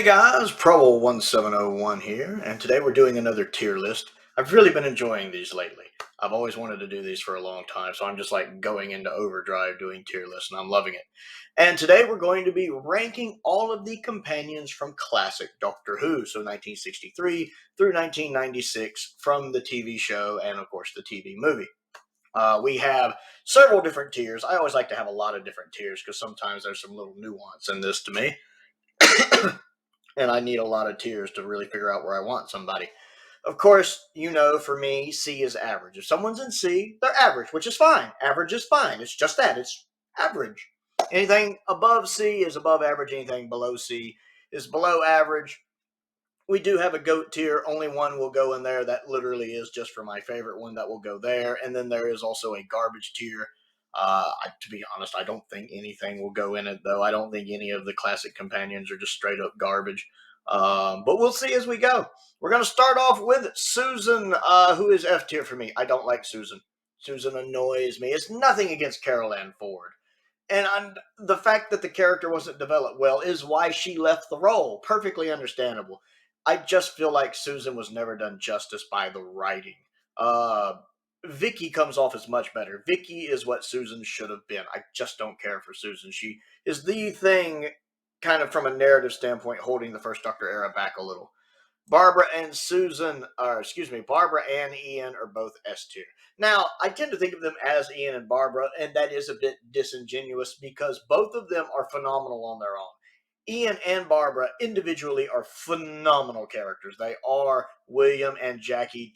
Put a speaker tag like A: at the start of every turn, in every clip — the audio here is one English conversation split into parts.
A: Hey guys, Prowl 1701 here, and today we're doing another tier list. I've really been enjoying these lately. I've always wanted to do these for a long time, so I'm just like going into overdrive doing tier lists, and I'm loving it. And today we're going to be ranking all of the companions from classic Doctor Who, so 1963 through 1996 from the TV show and, of course, the TV movie. We have several different tiers. I always like to have a lot of different tiers because sometimes there's some little nuance in this to me. And I need a lot of tiers to really figure out where I want somebody. Of course, for me, C is average. If someone's in C, they're average, which is fine. Average is fine. It's just that. It's average. Anything above C is above average. Anything below C is below average. We do have a GOAT tier. Only one will go in there. That literally is just for my favorite one that will go there. And then there is also a garbage tier. To be honest, I don't think anything will go in it, though. I don't think any of the classic companions are just straight up garbage. But we'll see as we go. We're going to start off with Susan, who is F tier for me. I don't like Susan. Susan annoys me. It's nothing against Carol Ann Ford. And the fact that the character wasn't developed well is why she left the role. Perfectly understandable. I just feel like Susan was never done justice by the writing. Vicky comes off as much better. Vicky is what Susan should have been. I just don't care for Susan. She is the thing, kind of from a narrative standpoint, holding the first Doctor era back a little. Barbara and Barbara and Ian are both S tier. Now, I tend to think of them as Ian and Barbara, and that is a bit disingenuous because both of them are phenomenal on their own. Ian and Barbara individually are phenomenal characters. They are. William and Jacqueline,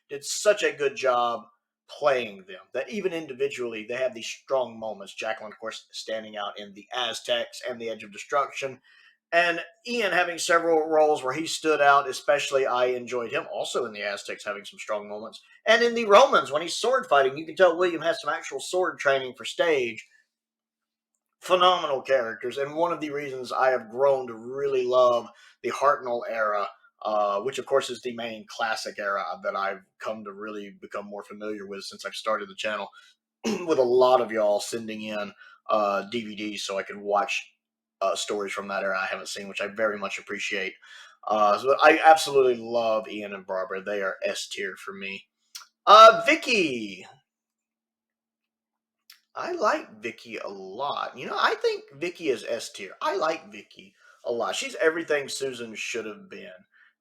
A: did such a good job playing them that even individually they have these strong moments. Jacqueline, of course, standing out in The Aztecs and The Edge of Destruction. And Ian having several roles where he stood out, especially I enjoyed him also in the Aztecs having some strong moments. And in the Romans, when he's sword fighting, you can tell William has some actual sword training for stage. Phenomenal characters, and one of the reasons I have grown to really love the Hartnell era, which of course is the main classic era that I've come to really become more familiar with since I've started the channel, with a lot of y'all sending in DVDs so I can watch stories from that era I haven't seen, which I very much appreciate. So I absolutely love Ian and Barbara. They are S tier for me. Vicky. I like Vicky a lot. I think Vicky is S tier. I like Vicky a lot. She's everything Susan should have been.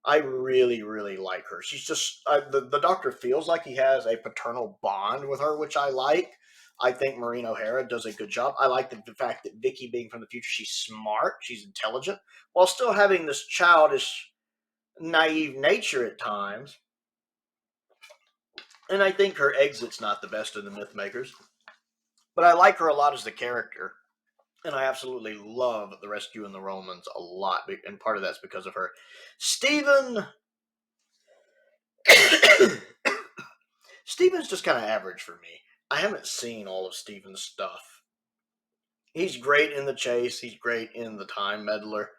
A: I really, really like her. She's just the Doctor feels like he has a paternal bond with her, which I like. I think Maureen O'Hara does a good job. I like the fact that Vicky, being from the future, she's smart, she's intelligent, while still having this childish, naive nature at times. And I think her exit's not the best of the Mythmakers, but I like her a lot as the character. And I absolutely love the Rescue in the Romans a lot, and part of that's because of her. Stephen's just kind of average for me. I haven't seen all of Stephen's stuff. He's great in The Chase. He's great in The Time Meddler.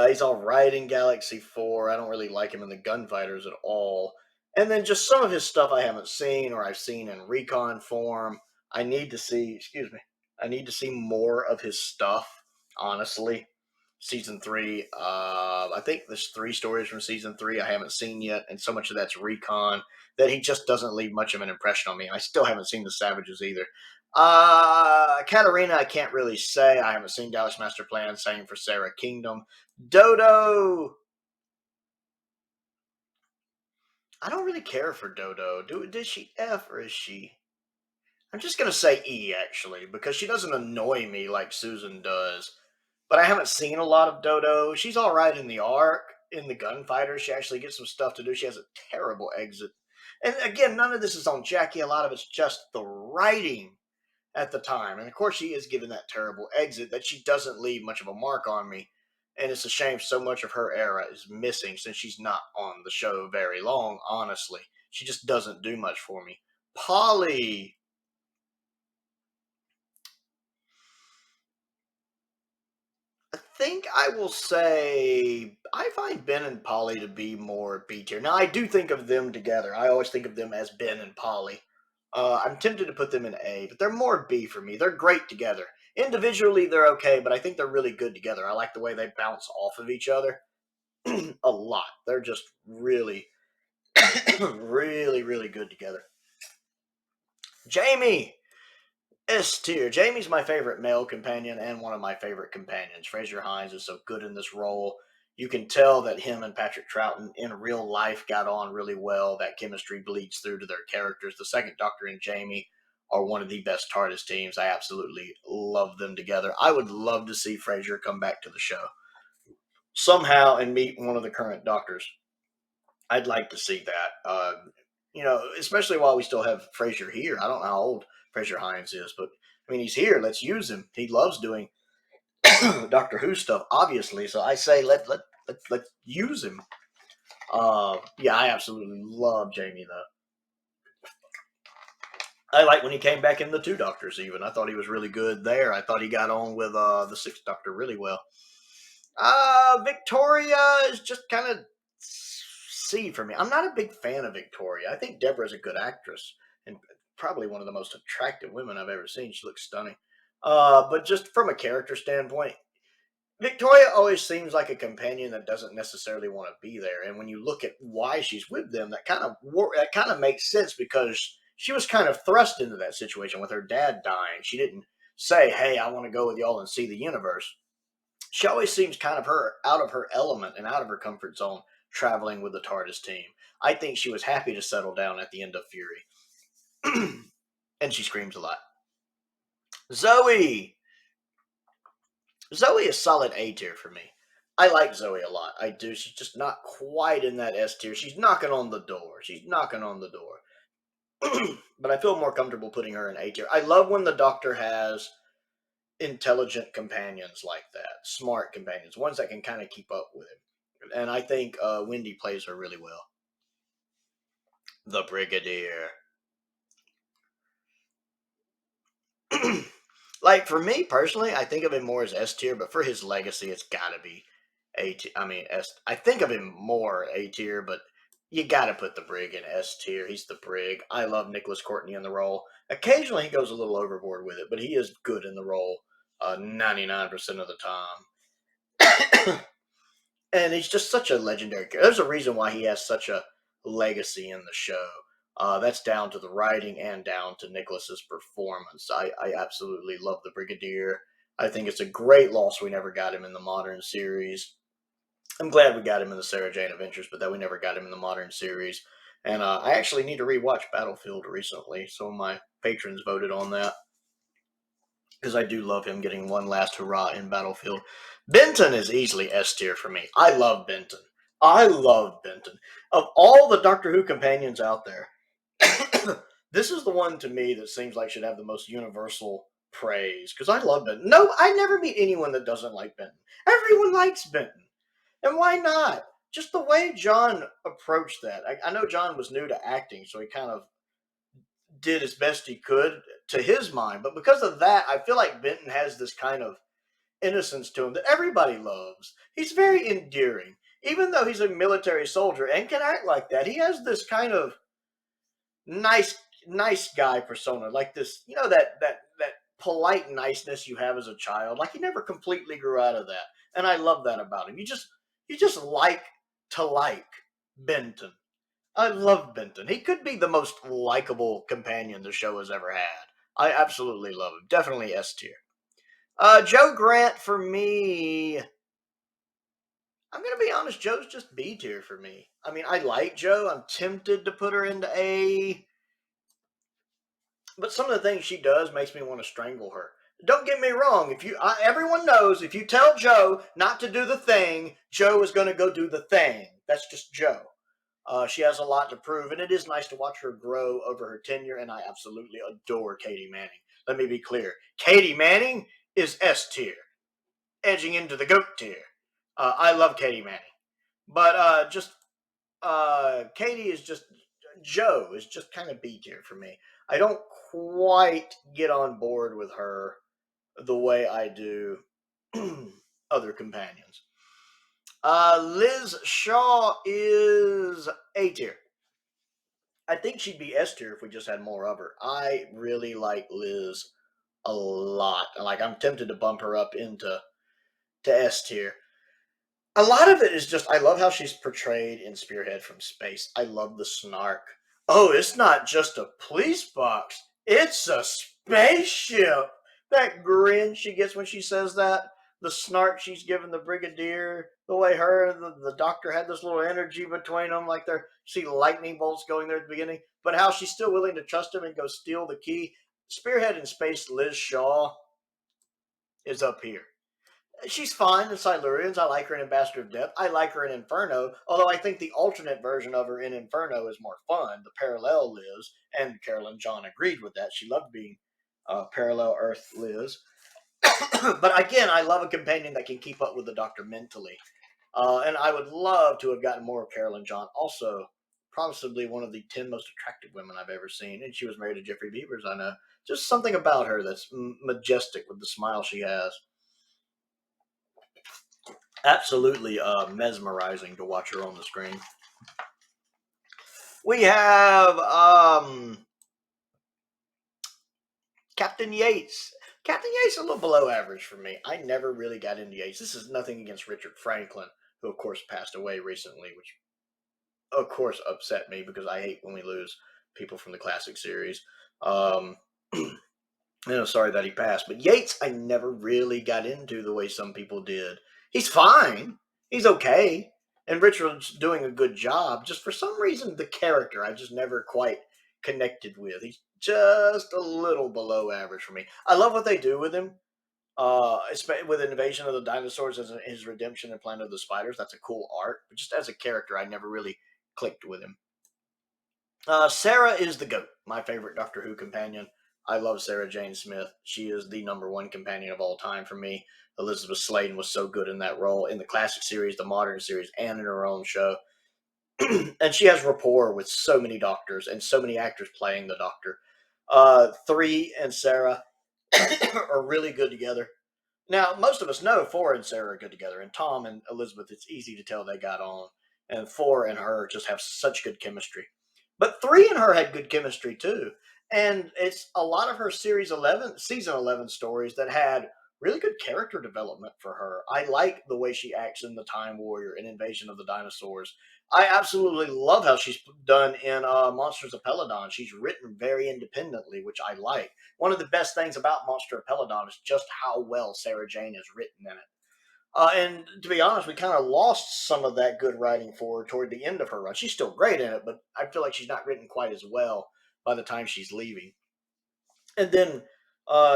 A: He's all right in Galaxy 4. I don't really like him in The Gunfighters at all. And then just some of his stuff I haven't seen, or I've seen in recon form. I need to see more of his stuff, honestly. Season 3, I think there's 3 stories from Season 3 I haven't seen yet, and so much of that's recon that he just doesn't leave much of an impression on me. I still haven't seen The Savages either. Katarina, I can't really say. I haven't seen Dallas Master Plan. Same for Sarah Kingdom. Dodo, I don't really care for Dodo. Did she F or is she? I'm just going to say E, actually, because she doesn't annoy me like Susan does. But I haven't seen a lot of Dodo. She's all right in the arc. In the Gunfighter, she actually gets some stuff to do. She has a terrible exit. And again, none of this is on Jackie. A lot of it's just the writing at the time. And of course, she is given that terrible exit that she doesn't leave much of a mark on me. And it's a shame so much of her era is missing since she's not on the show very long, honestly. She just doesn't do much for me. Polly. I think I will say I find Ben and Polly to be more B tier. Now, I do think of them together. I always think of them as Ben and Polly. I'm tempted to put them in A, but they're more B for me. They're great together. Individually, they're okay, but I think they're really good together. I like the way they bounce off of each other a lot. They're just really, really, really good together. Jamie, S tier. Jamie's my favorite male companion and one of my favorite companions. Fraser Hines is so good in this role. You can tell that him and Patrick Troughton in real life got on really well. That chemistry bleeds through to their characters. The Second Doctor and Jamie are one of the best TARDIS teams. I absolutely love them together. I would love to see Fraser come back to the show somehow and meet one of the current Doctors. I'd like to see that. Especially while we still have Fraser here. I don't know how old Fraser Hines is, but I mean, he's here. Let's use him. He loves doing Doctor Who stuff, obviously. So I say let use him. Yeah, I absolutely love Jamie though. I like when he came back in the Two Doctors. Even I thought he was really good there. I thought he got on with the Sixth Doctor really well. Victoria is just kind of C for me. I'm not a big fan of Victoria. I think Deborah's a good actress and probably one of the most attractive women I've ever seen. She looks stunning. But just from a character standpoint, Victoria always seems like a companion that doesn't necessarily want to be there. And when you look at why she's with them, that kind of makes sense because she was kind of thrust into that situation with her dad dying. She didn't say, "Hey, I want to go with y'all and see the universe." She always seems kind of her out of her element and out of her comfort zone traveling with the TARDIS team. I think she was happy to settle down at the end of Fury. And she screams a lot. Zoe. Zoe is solid A tier for me. I like Zoe a lot. I do. She's just not quite in that S tier. She's knocking on the door. She's knocking on the door. But I feel more comfortable putting her in A tier. I love when the Doctor has intelligent companions like that, smart companions, ones that can kind of keep up with him. And I think Wendy plays her really well. The Brigadier. Like for me personally, I think of him more as S tier, but for his legacy, it's got to be A tier. I mean, S. I think of him more A tier, but you got to put the Brig in S tier. He's the Brig. I love Nicholas Courtney in the role. Occasionally, he goes a little overboard with it, but he is good in the role 99% of the time. And he's just such a legendary character. There's a reason why he has such a legacy in the show. That's down to the writing and down to Nicholas's performance. I absolutely love the Brigadier. I think it's a great loss we never got him in the modern series. I'm glad we got him in the Sarah Jane Adventures, but that we never got him in the modern series. And I actually need to rewatch Battlefield recently. Some of my patrons voted on that because I do love him getting one last hurrah in Battlefield. Benton is easily S tier for me. I love Benton. I love Benton. Of all the Doctor Who companions out there, this is the one to me that seems like should have the most universal praise because I love Benton. No, I never meet anyone that doesn't like Benton. Everyone likes Benton. And why not? Just the way John approached that. I know John was new to acting, so he kind of did as best he could to his mind. But because of that, I feel like Benton has this kind of innocence to him that everybody loves. He's very endearing. Even though he's a military soldier and can act like that, he has this kind of nice nice guy persona. Like this, that polite niceness you have as a child. Like he never completely grew out of that. And I love that about him. You just like to like Benton. I love Benton. He could be the most likable companion the show has ever had. I absolutely love him. Definitely S tier. Joe Grant for me. I'm gonna be honest. Joe's just B tier for me. I mean, I like Joe. I'm tempted to put her into A, but some of the things she does makes me want to strangle her. Don't get me wrong. Everyone knows if you tell Joe not to do the thing, Joe is gonna go do the thing. That's just Joe. She has a lot to prove, and it is nice to watch her grow over her tenure, and I absolutely adore Katie Manning. Let me be clear. Katie Manning is S tier, edging into the GOAT tier. I love Katie Manning. But Katie is just, Joe is just kind of B tier for me. I don't quite get on board with her the way I do other companions. Liz Shaw is A tier. I think she'd be S tier if we just had more of her. I really like Liz a lot. Like I'm tempted to bump her up into S tier. A lot of it is just I love how she's portrayed in Spearhead from space. I love the snark. Oh, it's not just a police box. It's a spaceship. That grin she gets when she says that, the snark she's giving the brigadier, the way her and the doctor had this little energy between them, like they're see lightning bolts going there at the beginning, but how she's still willing to trust him and go steal the key. Spearhead in space, Liz Shaw is up here. She's fine in Silurians. I like her in Ambassador of Death. I like her in Inferno, although I think the alternate version of her in Inferno is more fun. The parallel Liz, and Carolyn John agreed with that. She loved being parallel Earth Liz. But again, I love a companion that can keep up with the Doctor mentally. And I would love to have gotten more of Carolyn John. Also, possibly one of the 10 most attractive women I've ever seen. And she was married to Jeffrey Beavers, I know. Just something about her that's majestic with the smile she has. Absolutely mesmerizing to watch her on the screen. We have Captain Yates. Captain Yates is a little below average for me. I never really got into Yates. This is nothing against Richard Franklin, who of course passed away recently, which of course upset me because I hate when we lose people from the classic series. Sorry that he passed. But Yates, I never really got into the way some people did. He's fine. He's okay. And Richard's doing a good job. Just for some reason, the character I just never quite connected with. He's just a little below average for me. I love what they do with him. With Invasion of the Dinosaurs as his redemption in Planet of the Spiders. That's a cool art. But just as a character, I never really clicked with him. Sarah is the GOAT, my favorite Doctor Who companion. I love Sarah Jane Smith. She is the number one companion of all time for me. Elizabeth Sladen was so good in that role in the classic series, the modern series, and in her own show. And she has rapport with so many doctors and so many actors playing the Doctor. 3 and Sarah are really good together. Now, most of us know 4 and Sarah are good together, and Tom and Elizabeth, it's easy to tell they got on. And 4 and her just have such good chemistry. But 3 and her had good chemistry too. And it's a lot of her season 11 stories that had really good character development for her. I like the way she acts in The Time Warrior and Invasion of the Dinosaurs. I absolutely love how she's done in Monsters of Peladon. She's written very independently, which I like. One of the best things about Monster of Peladon is just how well Sarah Jane is written in it. And to be honest, we kind of lost some of that good writing for her toward the end of her run. She's still great in it, but I feel like she's not written quite as well by the time she's leaving. And then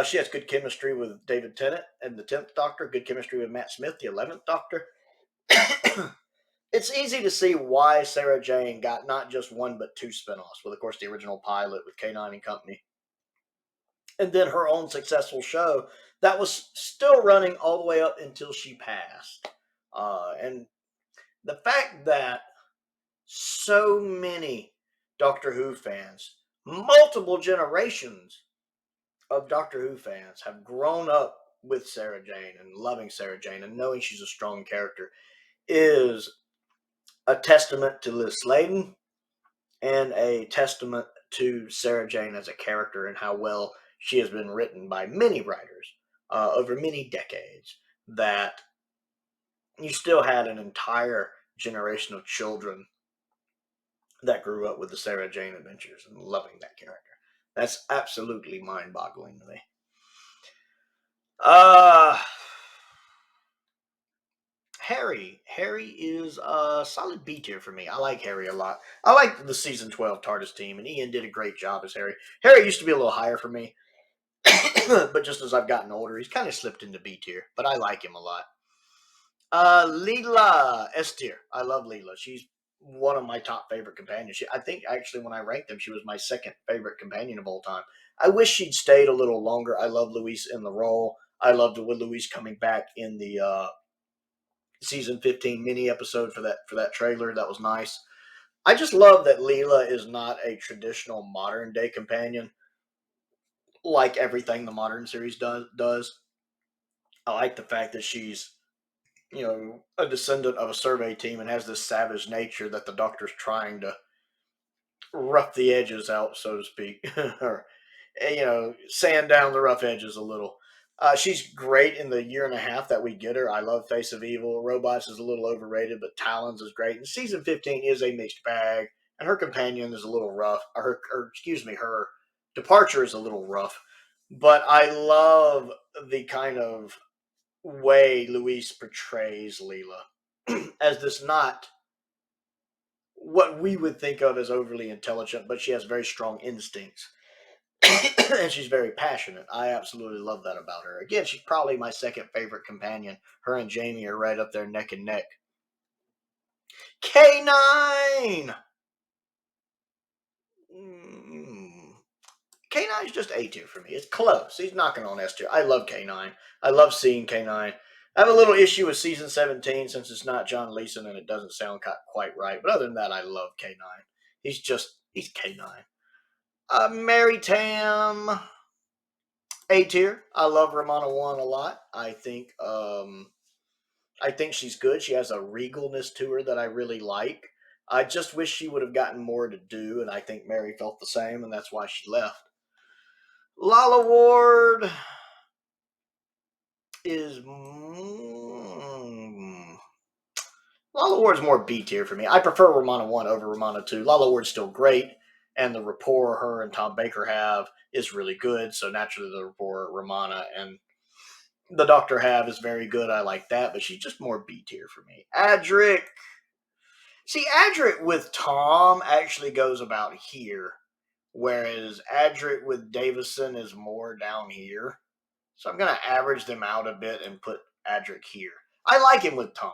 A: she has good chemistry with David Tennant and the 10th Doctor, good chemistry with Matt Smith, the 11th Doctor. It's easy to see why Sarah Jane got not just one but 2 spinoffs, with, of course, the original pilot with K9 and Company, and then her own successful show that was still running all the way up until she passed. And the fact that so many Doctor Who fans, multiple generations of Doctor Who fans, have grown up with Sarah Jane and loving Sarah Jane and knowing she's a strong character is a testament to Liz Sladen and a testament to Sarah Jane as a character and how well she has been written by many writers over many decades. That you still had an entire generation of children that grew up with the Sarah Jane adventures and loving that character. That's absolutely mind boggling to me. Uh, Harry is a solid B tier for me. I like Harry a lot. I like the season 12 TARDIS team, and Ian did a great job as Harry. Harry used to be a little higher for me, but just as I've gotten older, he's kind of slipped into B tier. But I like him a lot. Leela, S tier. I love Leela. She's one of my top favorite companions. I think actually when I ranked them, she was my second favorite companion of all time. I wish she'd stayed a little longer. I love Luis in the role. I loved Luis coming back in the season 15 mini episode for that trailer. That was nice. I just love that Leela is not a traditional modern day companion like everything the modern series does. I like the fact that she's a descendant of a survey team and has this savage nature that the Doctor's trying to rough the edges out, so to speak. sand down the rough edges a little. She's great in the year and a half that we get her. I love Face of Evil. Robots is a little overrated, but Talons is great. And season 15 is a mixed bag, and her companion is a little rough. Her departure is a little rough. But I love the kind of way Luis portrays Leela as this not what we would think of as overly intelligent, but she has very strong instincts. And she's very passionate. I absolutely love that about her. Again, she's probably my second favorite companion. Her and Jamie are right up there neck and neck. K9! K9 is just A tier for me. It's close. He's knocking on S tier. I love K9. I love seeing K9. I have a little issue with season 17 since it's not John Leeson and it doesn't sound quite right. But other than that, I love K9. He's K9. Mary Tam, A tier. I love Romana 1 a lot. I think she's good. She has a regalness to her that I really like. I just wish she would have gotten more to do, and I think Mary felt the same, and that's why she left. Lala Ward is Lala Ward's more B tier for me. I prefer Romana 1 over Romana 2. Lala Ward's still great, and the rapport her and Tom Baker have is really good. So naturally, the rapport Romana and the Doctor have is very good. I like that, but she's just more B tier for me. Adric. See, Adric with Tom actually goes about here, whereas Adric with Davison is more down here. So I'm going to average them out a bit and put Adric here. I like him with Tom.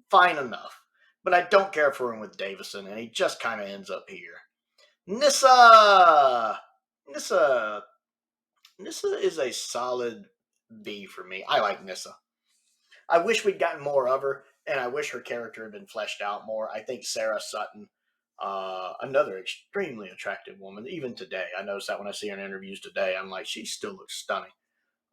A: Fine enough. But I don't care for him with Davison, and he just kind of ends up here. Nissa! Nissa is a solid B for me. I like Nissa. I wish we'd gotten more of her, and I wish her character had been fleshed out more. I think Sarah Sutton, another extremely attractive woman, even today. I notice that when I see her in interviews today, I'm like, she still looks stunning.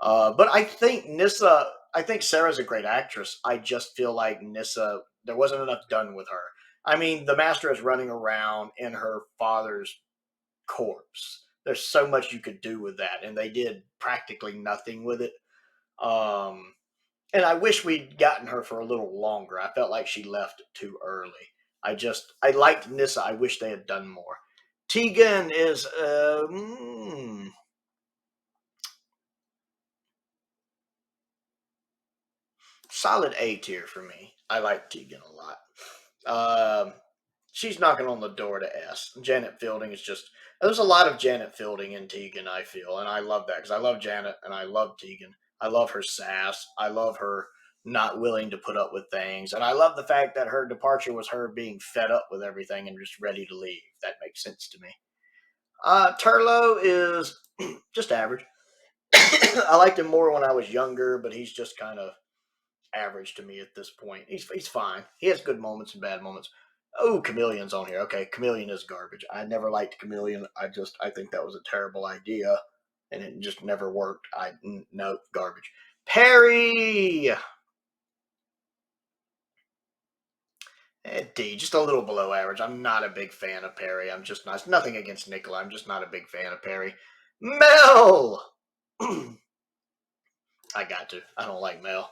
A: But I think Sarah's a great actress. I just feel like Nissa, there wasn't enough done with her. I mean, the Master is running around in her father's corpse. There's so much you could do with that, and they did practically nothing with it. And I wish we'd gotten her for a little longer. I felt like she left too early. I liked Nissa. I wish they had done more. Tegan is, solid A tier for me. I like Tegan a lot. She's knocking on the door to S. Janet Fielding is just, there's a lot of Janet Fielding in Tegan, I feel, and I love that because I love Janet and I love Tegan. I love her sass. I love her not willing to put up with things, and I love the fact that her departure was her being fed up with everything and just ready to leave. That makes sense to me. Turlo is just average. I liked him more when I was younger, but he's just kind of average to me at this point. He's fine. He has good moments and bad moments. Oh, Chameleon's on here. Okay, Chameleon is garbage. I never liked Chameleon. I think that was a terrible idea, and it just never worked. No garbage. Perry. D, just a little below average. I'm not a big fan of Perry. I'm just not. Nothing against Nicola. I'm just not a big fan of Perry. Mel. I got to. I don't like Mel.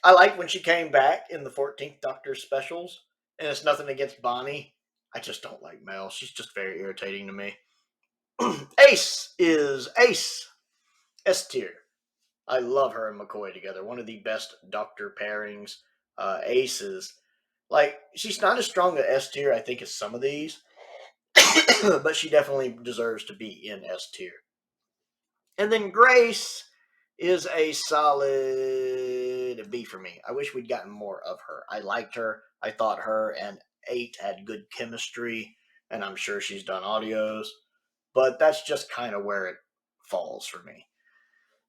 A: I like when she came back in the 14th Doctor specials, and it's nothing against Bonnie. I just don't like Mel. She's just very irritating to me. Ace is Ace. S tier. I love her and McCoy together. One of the best Doctor pairings. Ace is like, she's not as strong at S tier, I think, as some of these, but she definitely deserves to be in S tier. And then Grace is a solid B for me. I wish we'd gotten more of her. I liked her. I thought her and 8 had good chemistry, and I'm sure she's done audios, but that's just kind of where it falls for me.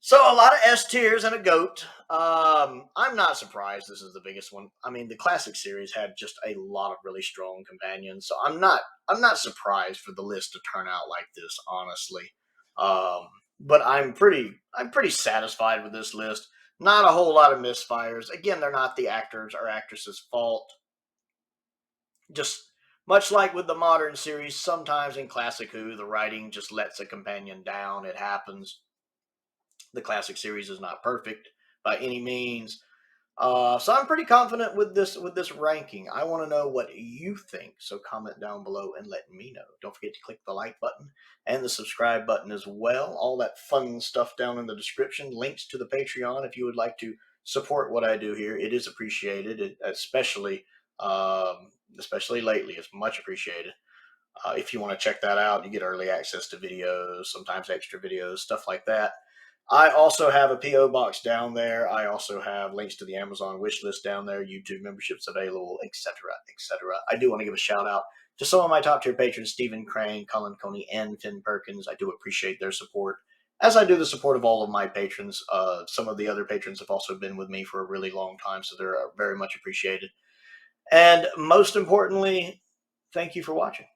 A: So a lot of S tiers and a goat. I'm not surprised this is the biggest one. I mean, the classic series had just a lot of really strong companions, so I'm not surprised for the list to turn out like this, honestly. But I'm pretty satisfied with this list. Not a whole lot of misfires. Again, they're not the actors or actresses' fault. Just Much like with the modern series, sometimes in Classic Who, the writing just lets a companion down. It happens. The classic series is not perfect by any means. So I'm pretty confident with this ranking. I want to know what you think, so comment down below and let me know. Don't forget to click the like button and the subscribe button as well. All that fun stuff down in the description. Links to the Patreon if you would like to support what I do here. It is appreciated, especially lately. It's much appreciated. If you want to check that out, you get early access to videos, sometimes extra videos, stuff like that. I also have a P.O. box down there. I also have links to the Amazon wish list down there, YouTube memberships available, etc., etc. I do want to give a shout out to some of my top tier patrons, Stephen Crane, Colin Coney, and Finn Perkins. I do appreciate their support, as I do the support of all of my patrons. Some of the other patrons have also been with me for a really long time, so they're very much appreciated. And most importantly, thank you for watching.